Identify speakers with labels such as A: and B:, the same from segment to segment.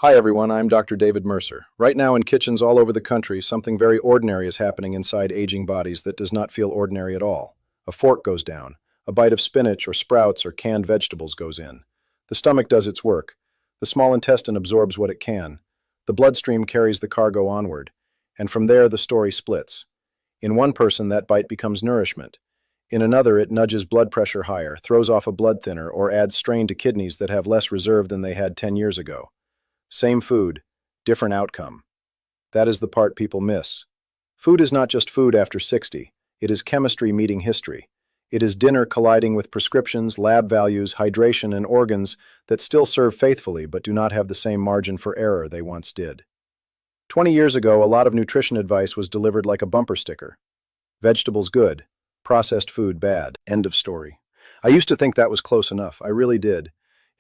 A: Hi everyone, I'm Dr. David Mercer. Right now in kitchens all over the country, something very ordinary is happening inside aging bodies that does not feel ordinary at all. A fork goes down. A bite of spinach or sprouts or canned vegetables goes in. The stomach does its work. The small intestine absorbs what it can. The bloodstream carries the cargo onward. And from there the story splits. In one person that bite becomes nourishment. In another it nudges blood pressure higher, throws off a blood thinner, or adds strain to kidneys that have less reserve than they had 10 years ago. Same food, different outcome. That is the part people miss. Food is not just food after 60. It is chemistry meeting history. It is dinner colliding with prescriptions, lab values, hydration, and organs that still serve faithfully but do not have the same margin for error they once did. 20 years ago, a lot of nutrition advice was delivered like a bumper sticker. Vegetables good, processed food bad. End of story. I used to think that was close enough. I really did.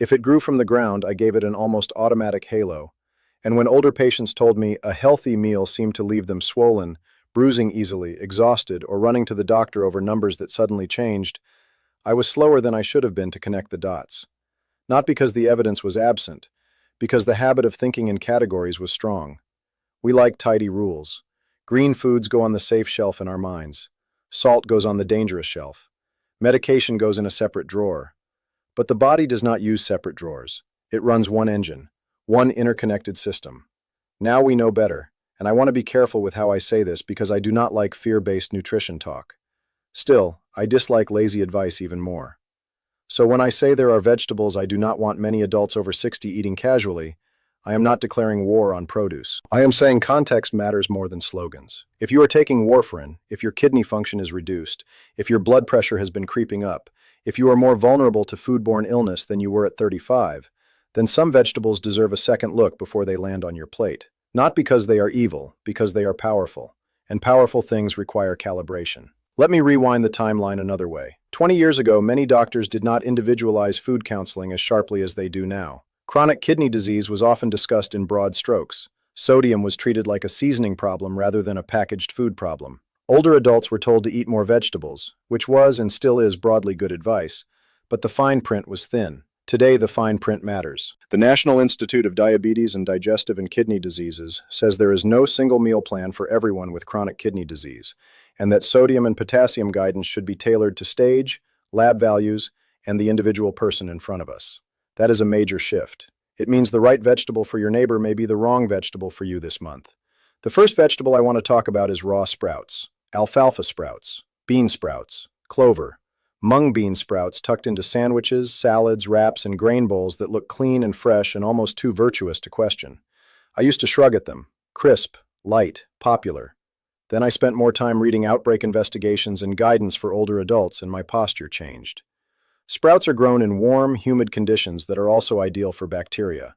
A: If it grew from the ground, I gave it an almost automatic halo. And when older patients told me a healthy meal seemed to leave them swollen, bruising easily, exhausted, or running to the doctor over numbers that suddenly changed, I was slower than I should have been to connect the dots. Not because the evidence was absent, because the habit of thinking in categories was strong. We like tidy rules. Green foods go on the safe shelf in our minds. Salt goes on the dangerous shelf. Medication goes in a separate drawer. But the body does not use separate drawers. It runs one engine, one interconnected system. Now we know better, and I want to be careful with how I say this because I do not like fear-based nutrition talk. Still, I dislike lazy advice even more. So when I say there are vegetables I do not want many adults over 60 eating casually, I am not declaring war on produce. I am saying context matters more than slogans. If you are taking Warfarin, if your kidney function is reduced, if your blood pressure has been creeping up, if you are more vulnerable to foodborne illness than you were at 35, then some vegetables deserve a second look before they land on your plate. Not because they are evil, because they are powerful. And powerful things require calibration. Let me rewind the timeline another way. 20 years ago, many doctors did not individualize food counseling as sharply as they do now. Chronic kidney disease was often discussed in broad strokes. Sodium was treated like a seasoning problem rather than a packaged food problem. Older adults were told to eat more vegetables, which was and still is broadly good advice, but the fine print was thin. Today, the fine print matters. The National Institute of Diabetes and Digestive and Kidney Diseases says there is no single meal plan for everyone with chronic kidney disease, and that sodium and potassium guidance should be tailored to stage, lab values, and the individual person in front of us. That is a major shift. It means the right vegetable for your neighbor may be the wrong vegetable for you this month. The first vegetable I want to talk about is raw sprouts. Alfalfa sprouts, bean sprouts, clover, mung bean sprouts tucked into sandwiches, salads, wraps, and grain bowls that look clean and fresh and almost too virtuous to question. I used to shrug at them. Crisp, light, popular. Then I spent more time reading outbreak investigations and guidance for older adults, and my posture changed. Sprouts are grown in warm, humid conditions that are also ideal for bacteria.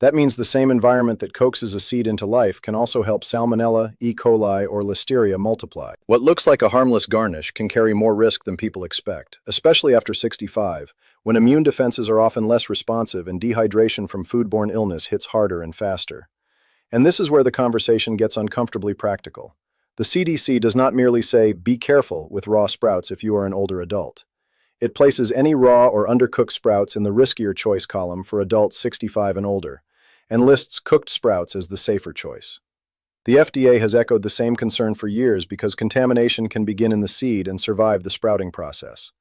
A: That means the same environment that coaxes a seed into life can also help Salmonella, E. coli, or Listeria multiply. What looks like a harmless garnish can carry more risk than people expect, especially after 65, when immune defenses are often less responsive and dehydration from foodborne illness hits harder and faster. And this is where the conversation gets uncomfortably practical. The CDC does not merely say, be careful with raw sprouts if you are an older adult. It places any raw or undercooked sprouts in the riskier choice column for adults 65 and older, and lists cooked sprouts as the safer choice. The FDA has echoed the same concern for years because contamination can begin in the seed and survive the sprouting process.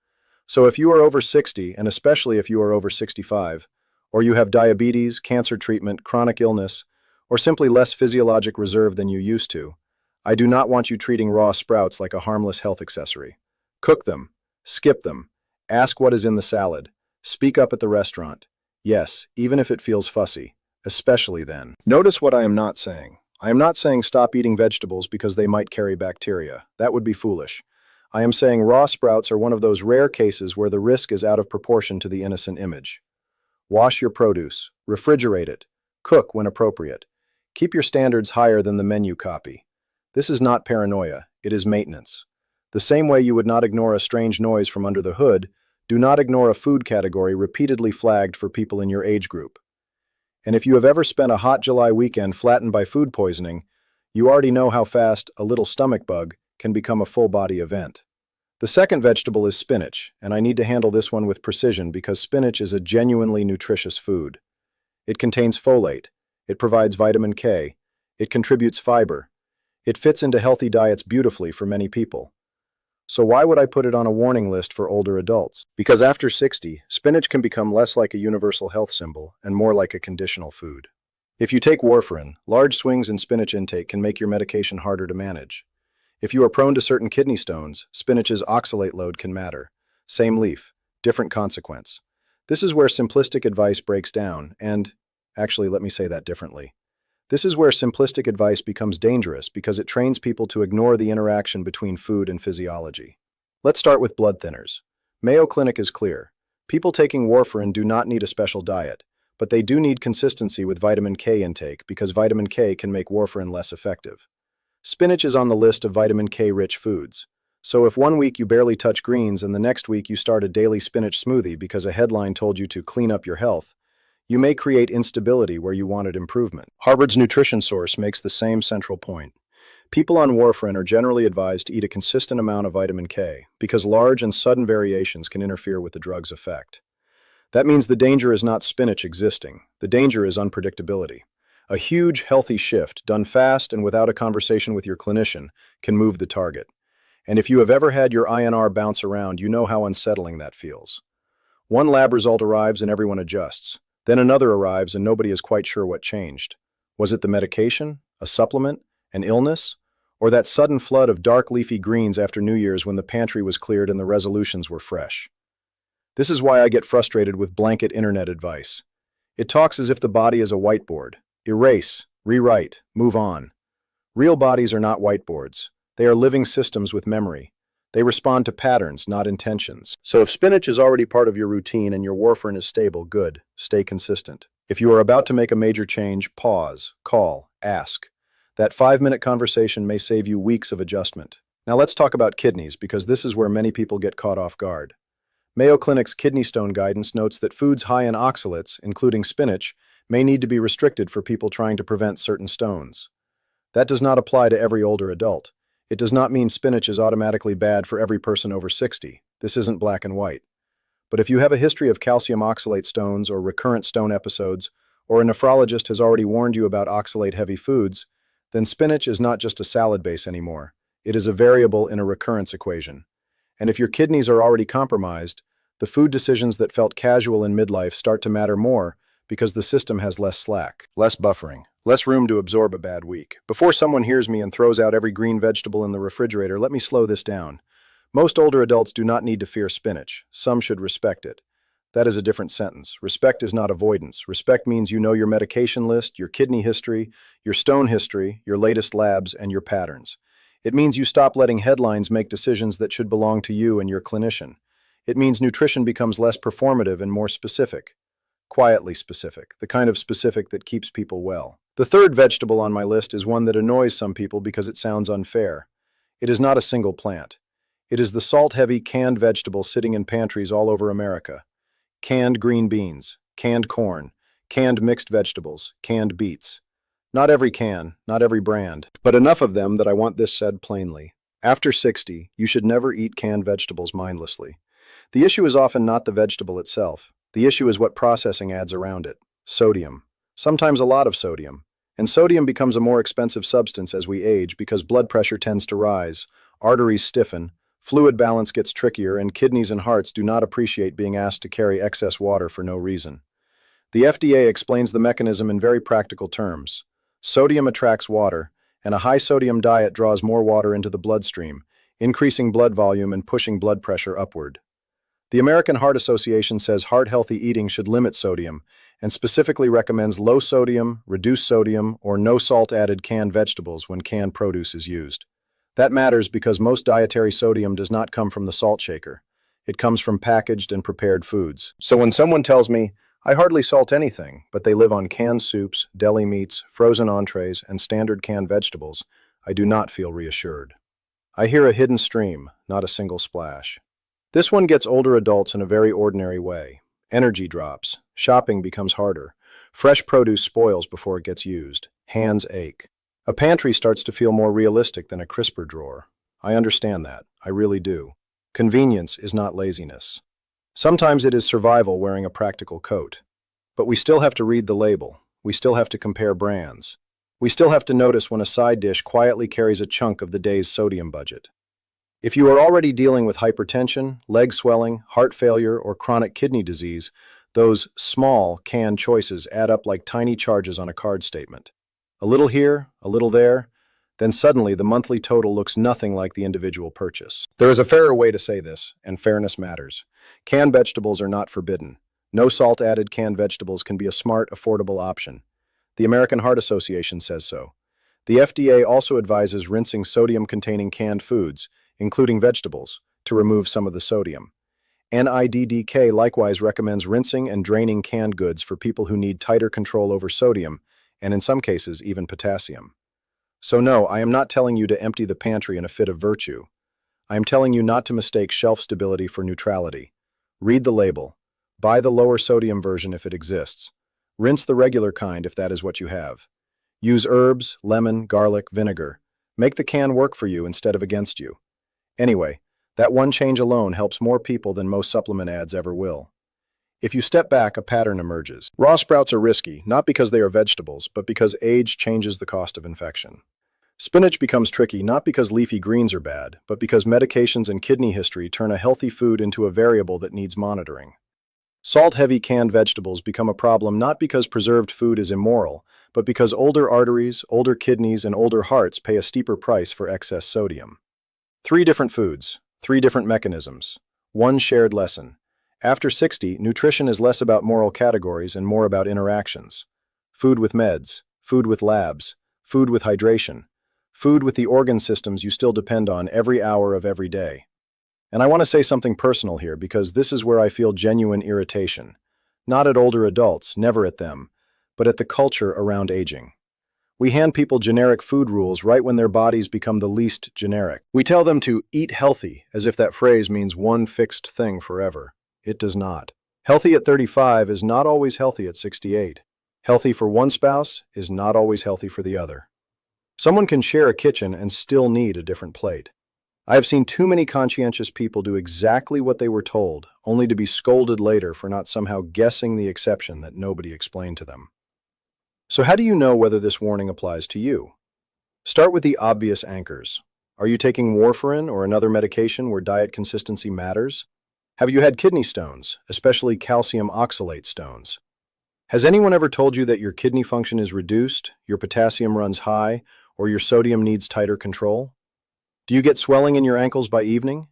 A: So if you are over 60, and especially if you are over 65, or you have diabetes, cancer treatment, chronic illness, or simply less physiologic reserve than you used to, I do not want you treating raw sprouts like a harmless health accessory. Cook them, skip them, ask what is in the salad, speak up at the restaurant. Yes, even if it feels fussy. Especially then. Notice what I am not saying. I am not saying stop eating vegetables because they might carry bacteria. That would be foolish. I am saying raw sprouts are one of those rare cases where the risk is out of proportion to the innocent image. Wash your produce. Refrigerate it. Cook when appropriate. Keep your standards higher than the menu copy. This is not paranoia. It is maintenance. The same way you would not ignore a strange noise from under the hood, do not ignore a food category repeatedly flagged for people in your age group. And if you have ever spent a hot July weekend flattened by food poisoning, you already know how fast a little stomach bug can become a full-body event. The second vegetable is spinach, and I need to handle this one with precision because spinach is a genuinely nutritious food. It contains folate, It provides vitamin K. It contributes fiber. It fits into healthy diets beautifully for many people. So why would I put it on a warning list for older adults? Because after 60, spinach can become less like a universal health symbol and more like a conditional food. If you take warfarin, large swings in spinach intake can make your medication harder to manage. If you are prone to certain kidney stones, spinach's oxalate load can matter. Same leaf, different consequence. This is where simplistic advice breaks down, and, actually, let me say that differently. This is where simplistic advice becomes dangerous because it trains people to ignore the interaction between food and physiology. Let's start with blood thinners. Mayo Clinic is clear. People taking warfarin do not need a special diet, but they do need consistency with vitamin K intake because vitamin K can make warfarin less effective. Spinach is on the list of vitamin K-rich foods. So if one week you barely touch greens and the next week you start a daily spinach smoothie because a headline told you to clean up your health, you may create instability where you wanted improvement. Harvard's nutrition source makes the same central point. People on warfarin are generally advised to eat a consistent amount of vitamin K because large and sudden variations can interfere with the drug's effect. That means the danger is not spinach existing. The danger is unpredictability. A huge, healthy shift, done fast and without a conversation with your clinician, can move the target. And if you have ever had your INR bounce around, you know how unsettling that feels. One lab result arrives and everyone adjusts. Then another arrives and nobody is quite sure what changed. Was it the medication, a supplement, an illness, or that sudden flood of dark leafy greens after New Year's when the pantry was cleared and the resolutions were fresh? This is why I get frustrated with blanket internet advice. It talks as if the body is a whiteboard. Erase, rewrite, move on. Real bodies are not whiteboards. They are living systems with memory. They respond to patterns, not intentions. So if spinach is already part of your routine and your warfarin is stable, good, stay consistent. If you are about to make a major change, pause, call, ask. That 5-minute conversation may save you weeks of adjustment. Now let's talk about kidneys, because this is where many people get caught off guard. Mayo Clinic's kidney stone guidance notes that foods high in oxalates, including spinach, may need to be restricted for people trying to prevent certain stones. That does not apply to every older adult. It does not mean spinach is automatically bad for every person over 60. This isn't black and white. But if you have a history of calcium oxalate stones or recurrent stone episodes, or a nephrologist has already warned you about oxalate-heavy foods, then spinach is not just a salad base anymore. It is a variable in a recurrence equation. And if your kidneys are already compromised, the food decisions that felt casual in midlife start to matter more because the system has less slack, less buffering, less room to absorb a bad week. Before someone hears me and throws out every green vegetable in the refrigerator, let me slow this down. Most older adults do not need to fear spinach. Some should respect it. That is a different sentence. Respect is not avoidance. Respect means you know your medication list, your kidney history, your stone history, your latest labs, and your patterns. It means you stop letting headlines make decisions that should belong to you and your clinician. It means nutrition becomes less performative and more specific. Quietly specific, the kind of specific that keeps people well. The third vegetable on my list is one that annoys some people because it sounds unfair. It is not a single plant. It is the salt-heavy canned vegetable sitting in pantries all over America. Canned green beans, canned corn, canned mixed vegetables, canned beets. Not every can, not every brand, but enough of them that I want this said plainly. After 60, you should never eat canned vegetables mindlessly. The issue is often not the vegetable itself. The issue is what processing adds around it. Sodium. Sometimes a lot of sodium. And sodium becomes a more expensive substance as we age because blood pressure tends to rise, arteries stiffen, fluid balance gets trickier, and kidneys and hearts do not appreciate being asked to carry excess water for no reason. The FDA explains the mechanism in very practical terms. Sodium attracts water, and a high-sodium diet draws more water into the bloodstream, increasing blood volume and pushing blood pressure upward. The American Heart Association says heart-healthy eating should limit sodium and specifically recommends low sodium, reduced sodium, or no salt-added canned vegetables when canned produce is used. That matters because most dietary sodium does not come from the salt shaker. It comes from packaged and prepared foods. So when someone tells me, I hardly salt anything, but they live on canned soups, deli meats, frozen entrees, and standard canned vegetables, I do not feel reassured. I hear a hidden stream, not a single splash. This one gets older adults in a very ordinary way. Energy drops. Shopping becomes harder. Fresh produce spoils before it gets used. Hands ache. A pantry starts to feel more realistic than a crisper drawer. I understand that. I really do. Convenience is not laziness. Sometimes it is survival wearing a practical coat. But we still have to read the label. We still have to compare brands. We still have to notice when a side dish quietly carries a chunk of the day's sodium budget. If you are already dealing with hypertension, leg swelling, heart failure, or chronic kidney disease, those small, canned choices add up like tiny charges on a card statement. A little here, a little there, then suddenly the monthly total looks nothing like the individual purchase. There is a fairer way to say this, and fairness matters. Canned vegetables are not forbidden. No salt-added canned vegetables can be a smart, affordable option. The American Heart Association says so. The FDA also advises rinsing sodium-containing canned foods, including vegetables, to remove some of the sodium. NIDDK likewise recommends rinsing and draining canned goods for people who need tighter control over sodium, and in some cases, even potassium. So no, I am not telling you to empty the pantry in a fit of virtue. I am telling you not to mistake shelf stability for neutrality. Read the label. Buy the lower sodium version if it exists. Rinse the regular kind if that is what you have. Use herbs, lemon, garlic, vinegar. Make the can work for you instead of against you. Anyway, that one change alone helps more people than most supplement ads ever will. If you step back, a pattern emerges. Raw sprouts are risky, not because they are vegetables, but because age changes the cost of infection. Spinach becomes tricky not because leafy greens are bad, but because medications and kidney history turn a healthy food into a variable that needs monitoring. Salt-heavy canned vegetables become a problem not because preserved food is immoral, but because older arteries, older kidneys, and older hearts pay a steeper price for excess sodium. 3 different foods, 3 different mechanisms, 1 shared lesson. After 60, nutrition is less about moral categories and more about interactions. Food with meds, food with labs, food with hydration, food with the organ systems you still depend on every hour of every day. And I want to say something personal here because this is where I feel genuine irritation. Not at older adults, never at them, but at the culture around aging. We hand people generic food rules right when their bodies become the least generic. We tell them to eat healthy, as if that phrase means one fixed thing forever. It does not. Healthy at 35 is not always healthy at 68. Healthy for one spouse is not always healthy for the other. Someone can share a kitchen and still need a different plate. I have seen too many conscientious people do exactly what they were told, only to be scolded later for not somehow guessing the exception that nobody explained to them. So how do you know whether this warning applies to you? Start with the obvious anchors. Are you taking Warfarin or another medication where diet consistency matters? Have you had kidney stones, especially calcium oxalate stones? Has anyone ever told you that your kidney function is reduced, your potassium runs high, or your sodium needs tighter control? Do you get swelling in your ankles by evening?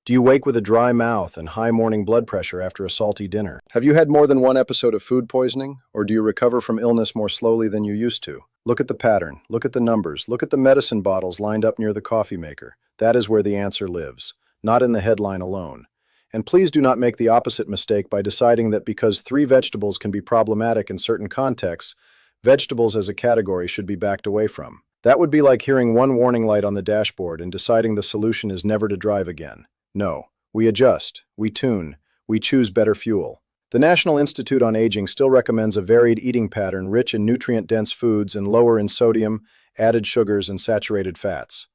A: Do you wake with a dry mouth and high morning blood pressure after a salty dinner? Have you had more than one episode of food poisoning, or do you recover from illness more slowly than you used to? Look at the pattern, look at the numbers, look at the medicine bottles lined up near the coffee maker. That is where the answer lives, not in the headline alone. And please do not make the opposite mistake by deciding that because 3 vegetables can be problematic in certain contexts, vegetables as a category should be backed away from. That would be like hearing one warning light on the dashboard and deciding the solution is never to drive again. No, we adjust, we tune, we choose better fuel. The National Institute on Aging still recommends a varied eating pattern rich in nutrient-dense foods and lower in sodium, added sugars, and saturated fats.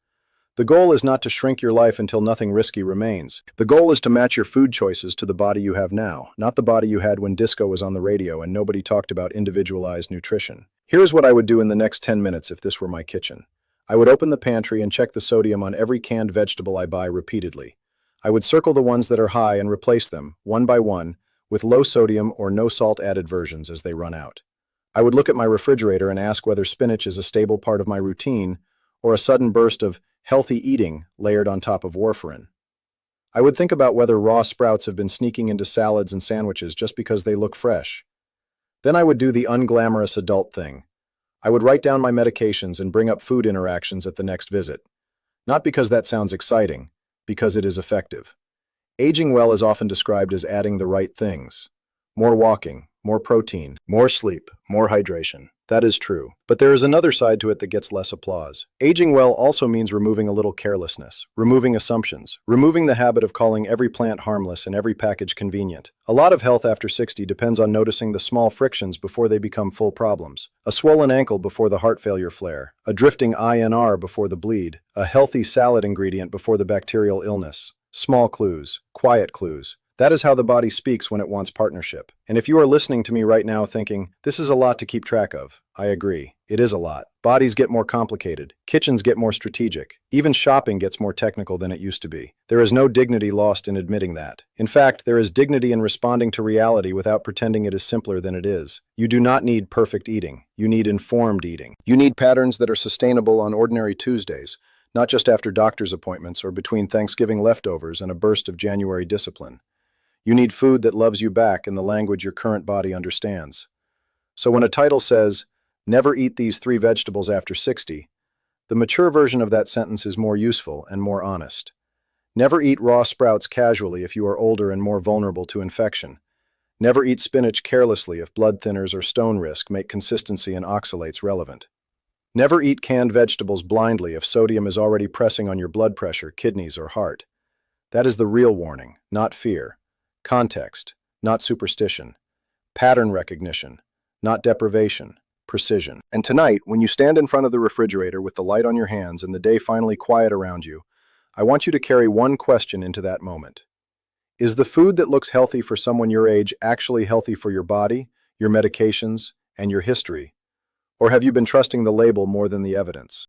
A: The goal is not to shrink your life until nothing risky remains. The goal is to match your food choices to the body you have now, not the body you had when disco was on the radio and nobody talked about individualized nutrition. Here's what I would do in the next 10 minutes if this were my kitchen. I would open the pantry and check the sodium on every canned vegetable I buy repeatedly. I would circle the ones that are high and replace them, one by one, with low sodium or no salt added versions as they run out. I would look at my refrigerator and ask whether spinach is a stable part of my routine or a sudden burst of healthy eating layered on top of Warfarin. I would think about whether raw sprouts have been sneaking into salads and sandwiches just because they look fresh. Then I would do the unglamorous adult thing. I would write down my medications and bring up food interactions at the next visit. Not because that sounds exciting, because it is effective. Aging well is often described as adding the right things. More walking, more protein, more sleep, more hydration. That is true. But there is another side to it that gets less applause. Aging well also means removing a little carelessness, removing assumptions, removing the habit of calling every plant harmless and every package convenient. A lot of health after 60 depends on noticing the small frictions before they become full problems. A swollen ankle before the heart failure flare, a drifting INR before the bleed, a healthy salad ingredient before the bacterial illness. Small clues, quiet clues. That is how the body speaks when it wants partnership. And if you are listening to me right now thinking, this is a lot to keep track of, I agree. It is a lot. Bodies get more complicated. Kitchens get more strategic. Even shopping gets more technical than it used to be. There is no dignity lost in admitting that. In fact, there is dignity in responding to reality without pretending it is simpler than it is. You do not need perfect eating. You need informed eating. You need patterns that are sustainable on ordinary Tuesdays, not just after doctor's appointments or between Thanksgiving leftovers and a burst of January discipline. You need food that loves you back in the language your current body understands. So when a title says, "Never eat these 3 vegetables after 60, the mature version of that sentence is more useful and more honest. Never eat raw sprouts casually if you are older and more vulnerable to infection. Never eat spinach carelessly if blood thinners or stone risk make consistency and oxalates relevant. Never eat canned vegetables blindly if sodium is already pressing on your blood pressure, kidneys, or heart. That is the real warning, not fear. Context, not superstition. Pattern recognition, not deprivation. Precision. And tonight, when you stand in front of the refrigerator with the light on your hands and the day finally quiet around you, I want you to carry one question into that moment. Is the food that looks healthy for someone your age actually healthy for your body, your medications, and your history? Or have you been trusting the label more than the evidence?